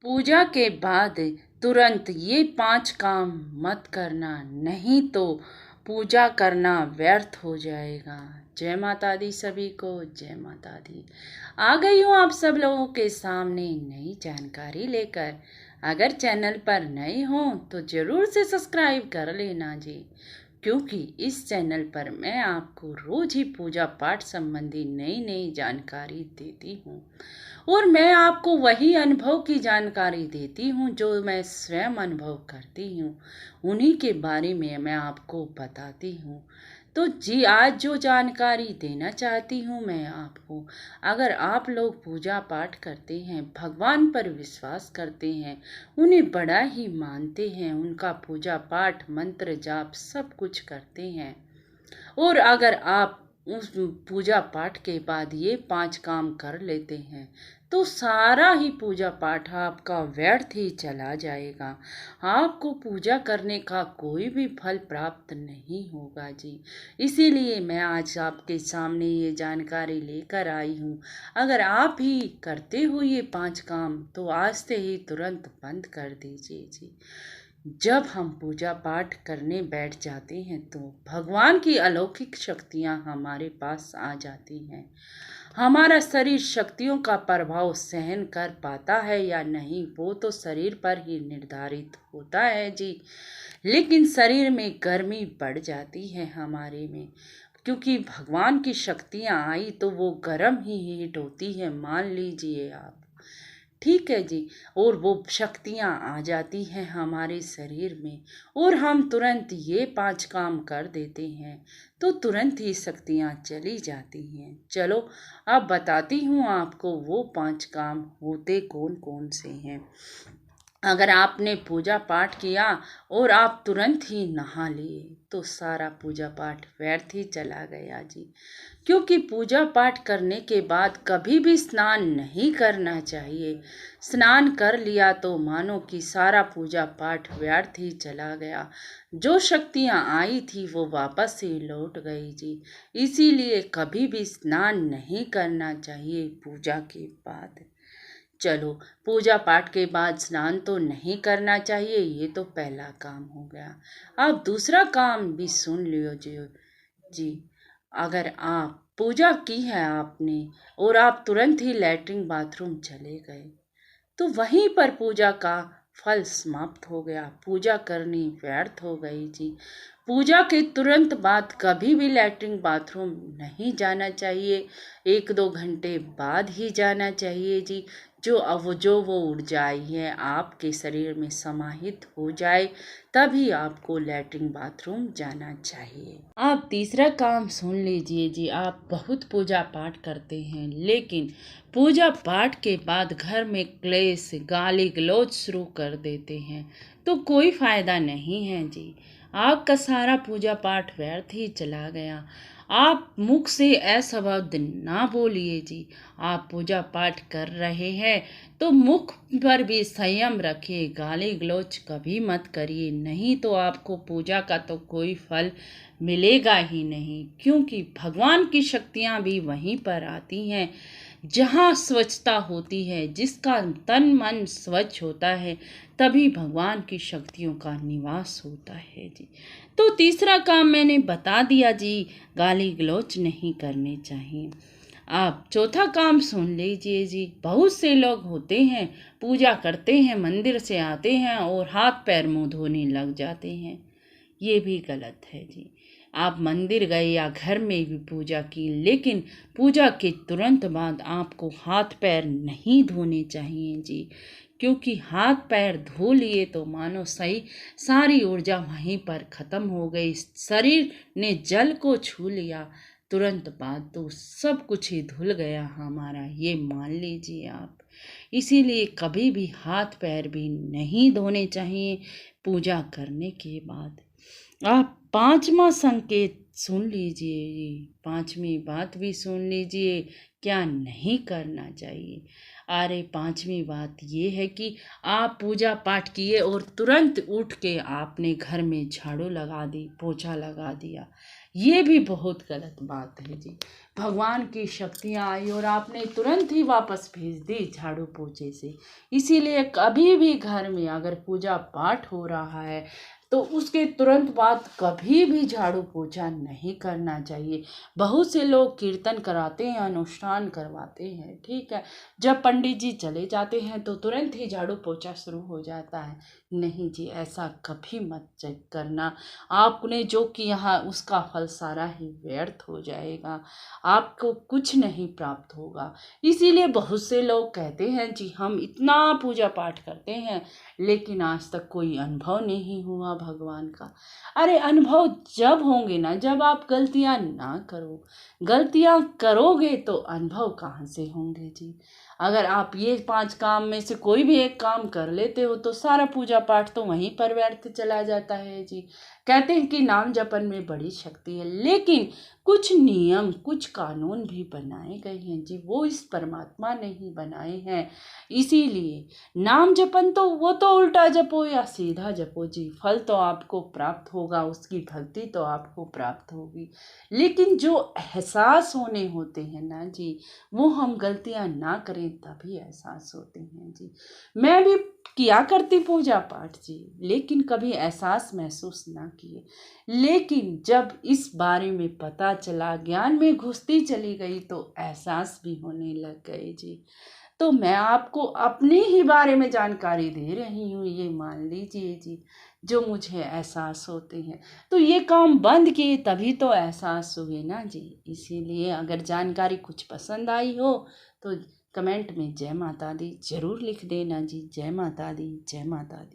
पूजा के बाद तुरंत ये 5 काम मत करना, नहीं तो पूजा करना व्यर्थ हो जाएगा। जय माता दी सभी को, जय माता दी। आ गई हूँ आप सब लोगों के सामने नई जानकारी लेकर। अगर चैनल पर नए हों तो ज़रूर से सब्सक्राइब कर लेना जी, क्योंकि इस चैनल पर मैं आपको रोज ही पूजा पाठ संबंधी नई नई जानकारी देती हूँ और मैं आपको वही अनुभव की जानकारी देती हूँ जो मैं स्वयं अनुभव करती हूँ, उन्हीं के बारे में मैं आपको बताती हूँ। तो जी, आज जो जानकारी देना चाहती हूँ मैं आपको, अगर आप लोग पूजा पाठ करते हैं, भगवान पर विश्वास करते हैं, उन्हें बड़ा ही मानते हैं, उनका पूजा पाठ मंत्र जाप सब कुछ करते हैं, और अगर आप उस पूजा पाठ के बाद ये 5 काम कर लेते हैं तो सारा ही पूजा पाठ आपका व्यर्थ ही चला जाएगा। आपको पूजा करने का कोई भी फल प्राप्त नहीं होगा जी। इसीलिए मैं आज आपके सामने ये जानकारी लेकर आई हूँ। अगर आप ही करते हो ये 5 काम तो आज से ही तुरंत बंद कर दीजिए जी। जब हम पूजा पाठ करने बैठ जाते हैं तो भगवान की अलौकिक शक्तियाँ हमारे पास आ जाती हैं। हमारा शरीर शक्तियों का प्रभाव सहन कर पाता है या नहीं वो तो शरीर पर ही निर्धारित होता है जी। लेकिन शरीर में गर्मी बढ़ जाती है हमारे में, क्योंकि भगवान की शक्तियाँ आई तो वो गर्म ही हीट होती है, मान लीजिए आप। ठीक है जी। और वो शक्तियाँ आ जाती हैं हमारे शरीर में और हम तुरंत ये 5 काम कर देते हैं तो तुरंत ही शक्तियाँ चली जाती हैं। चलो अब बताती हूँ आपको वो 5 काम होते कौन कौन से हैं। अगर आपने पूजा पाठ किया और आप तुरंत ही नहा लिए तो सारा पूजा पाठ व्यर्थ ही चला गया जी। क्योंकि पूजा पाठ करने के बाद कभी भी स्नान नहीं करना चाहिए। स्नान कर लिया तो मानो कि सारा पूजा पाठ व्यर्थ ही चला गया। जो शक्तियाँ आई थी वो वापस ही लौट गई जी। इसीलिए कभी भी स्नान नहीं करना चाहिए पूजा के बाद। चलो, पूजा पाठ के बाद स्नान तो नहीं करना चाहिए, ये तो पहला काम हो गया। अब दूसरा काम भी सुन लियो जी। अगर आप पूजा की है आपने और आप तुरंत ही लैट्रिन बाथरूम चले गए तो वहीं पर पूजा का फल समाप्त हो गया, पूजा करनी व्यर्थ हो गई जी। पूजा के तुरंत बाद कभी भी लैट्रिन बाथरूम नहीं जाना चाहिए, 1-2 घंटे बाद ही जाना चाहिए जी। जो वो ऊर्जाएं हैं आपके शरीर में समाहित हो जाए तभी आपको लैट्रिन बाथरूम जाना चाहिए। आप तीसरा काम सुन लीजिए जी। आप बहुत पूजा पाठ करते हैं लेकिन पूजा पाठ के बाद घर में क्लेश गाली गलौज शुरू कर देते हैं तो कोई फायदा नहीं है जी। आपका सारा पूजा पाठ व्यर्थ ही चला गया। आप मुख से असंबद्ध ना बोलिए जी। आप पूजा पाठ कर रहे हैं तो मुख पर भी संयम रखिए, गाली गलौज कभी मत करिए, नहीं तो आपको पूजा का तो कोई फल मिलेगा ही नहीं। क्योंकि भगवान की शक्तियाँ भी वहीं पर आती हैं जहाँ स्वच्छता होती है। जिसका तन मन स्वच्छ होता है तभी भगवान की शक्तियों का निवास होता है जी। तो तीसरा काम मैंने बता दिया जी, गाली गलौज नहीं करने चाहिए। आप चौथा काम सुन लीजिए जी। बहुत से लोग होते हैं पूजा करते हैं, मंदिर से आते हैं और हाथ पैर मुंह धोने लग जाते हैं, ये भी गलत है जी। आप मंदिर गए या घर में भी पूजा की, लेकिन पूजा के तुरंत बाद आपको हाथ पैर नहीं धोने चाहिए जी। क्योंकि हाथ पैर धो लिए तो मानो सही सारी ऊर्जा वहीं पर खत्म हो गई। शरीर ने जल को छू लिया तुरंत बाद तो सब कुछ ही धुल गया हमारा, ये मान लीजिए आप। इसीलिए कभी भी हाथ पैर भी नहीं धोने चाहिए पूजा करने के बाद। आप 5वां संकेत सुन लीजिए जी, 5वीं बात भी सुन लीजिए, क्या नहीं करना चाहिए। अरे 5वीं बात ये है कि आप पूजा पाठ किए और तुरंत उठ के आपने घर में झाड़ू लगा दी, पोछा लगा दिया, ये भी बहुत गलत बात है जी। भगवान की शक्तियाँ आई और आपने तुरंत ही वापस भेज दी झाड़ू पोछे से। इसीलिए कभी भी घर में अगर पूजा पाठ हो रहा है तो उसके तुरंत बाद कभी भी झाड़ू पोछा नहीं करना चाहिए। बहुत से लोग कीर्तन कराते हैं, अनुष्ठान करवाते हैं, ठीक है, जब पंडित जी चले जाते हैं तो तुरंत ही झाड़ू पोछा शुरू हो जाता है। नहीं जी, ऐसा कभी मत चेक करना। आपने जो किया है उसका फल सारा ही व्यर्थ हो जाएगा, आपको कुछ नहीं प्राप्त होगा। इसीलिए बहुत से लोग कहते हैं जी हम इतना पूजा पाठ करते हैं लेकिन आज तक कोई अनुभव नहीं हुआ भगवान का। अरे अनुभव जब होंगे ना जब आप गलतियां ना करो। गलतियां करोगे तो अनुभव कहाँ से होंगे जी। अगर आप ये 5 काम में से कोई भी एक काम कर लेते हो तो सारा पूजा पाठ तो वहीं पर व्यर्थ चला जाता है जी। कहते हैं कि नाम जपन में बड़ी शक्ति है, लेकिन कुछ नियम कुछ कानून भी बनाए गए हैं जी, वो इस परमात्मा ने ही बनाए हैं। इसीलिए नाम जपन तो वो तो उल्टा जपो या सीधा जपो जी, फल तो आपको प्राप्त होगा, उसकी भक्ति तो आपको प्राप्त होगी। लेकिन जो एहसास होने होते हैं ना जी, वो हम गलतियां ना करें तभी एहसास होते हैं जी। मैं भी किया करती पूजा पाठ जी, लेकिन कभी एहसास महसूस ना किए। लेकिन जब इस बारे में पता चला, ज्ञान में घुसती चली गई तो एहसास भी होने लग गए जी। तो मैं आपको अपने ही बारे में जानकारी दे रही हूँ, ये मान लीजिए जी, जो मुझे एहसास होते हैं। तो ये काम बंद किए तभी तो एहसास हुए ना जी। इसीलिए अगर जानकारी कुछ पसंद आई हो तो कमेंट में जय माता दी ज़रूर लिख देना जी। जय माता दी, जय माता दी।